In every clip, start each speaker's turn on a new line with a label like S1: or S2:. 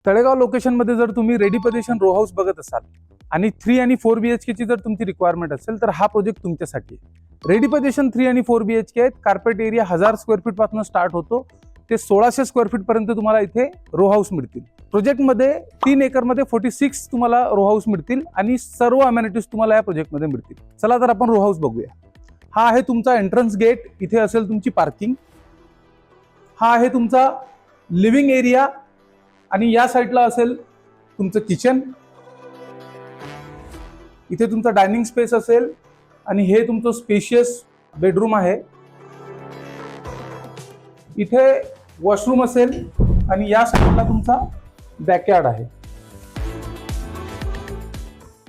S1: तळेगाव लोकेशनमध्ये जर तुम्ही ready position row house बघत असाल आणि 3 आणि 4 BHK ची जर तुमची रिक्वायरमेंट असेल तर हा प्रोजेक्ट तुमच्यासाठी आहे। रेडी पोझिशन 3 आणि 4 BHK आहेत। कार्पेट एरिया 1000 स्क्वेअर फीट पासून स्टार्ट होतो ते 1600 स्क्वेअर फीट पर्यंत तुम्हाला इथे रो हाऊस मिळतील। प्रोजेक्टमध्ये 3 एकरमध्ये 46 तुम्हाला रो हाऊस मिळतील आणि सर्व अमेनिटीज तुम्हाला या प्रोजेक्टमध्ये मिळतील। चला तर आपण रो हाऊस बघूया। हा आहे तुमचा एंट्रन्स गेट, इथे असेल तुमची पार्किंग। हा आहे तुमचा लिव्हिंग एरिया आणि या साईडला असेल तुमचं किचन। इथे तुमचा डायनिंग स्पेस असेल आणि हे तुमचं स्पेशियस बेडरूम आहे। इथे वॉशरूम असेल आणि या साईडला तुमचा बॅकयार्ड आहे।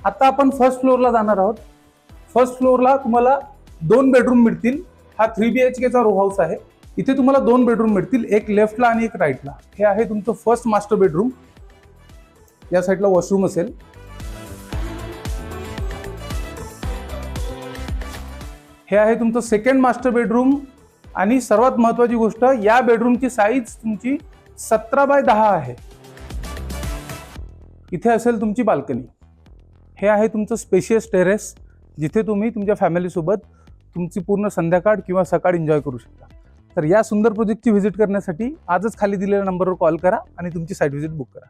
S1: आता आपण फर्स्ट फ्लोअरला जाणार आहोत। फर्स्ट फ्लोअरला तुम्हाला 2 बेडरूम मिळतील। हा 3 BHK चा रो हाऊस आहे। इथे तुम्हाला 2 बेडरूम मिळतील, एक लेफ्टला आणि एक राईटला। हे आहे तुमचं फर्स्ट मास्टर बेडरूम। या साईडला वॉशरूम असेल। हे आहे तुमचं सेकंड मास्टर बेडरूम आणि सर्वात महत्त्वाची गोष्ट, या बेडरूमची साईज तुमची 17 बाय 10 आहे। इथे असेल तुमची बाल्कनी। हे आहे तुमचं स्पेशियस टेरेस, जिथे तुम्ही तुमच्या फॅमिली सोबत तुमची पूर्ण संध्याकाळ किंवा सकाळ एन्जॉय करू शकता। तर या सुंदर प्रोजेक्टची व्हिजिट करण्यासाठी आजच खाली दिलेल्या नंबरवर कॉल करा आणि तुमची साईट व्हिजिट बुक करा।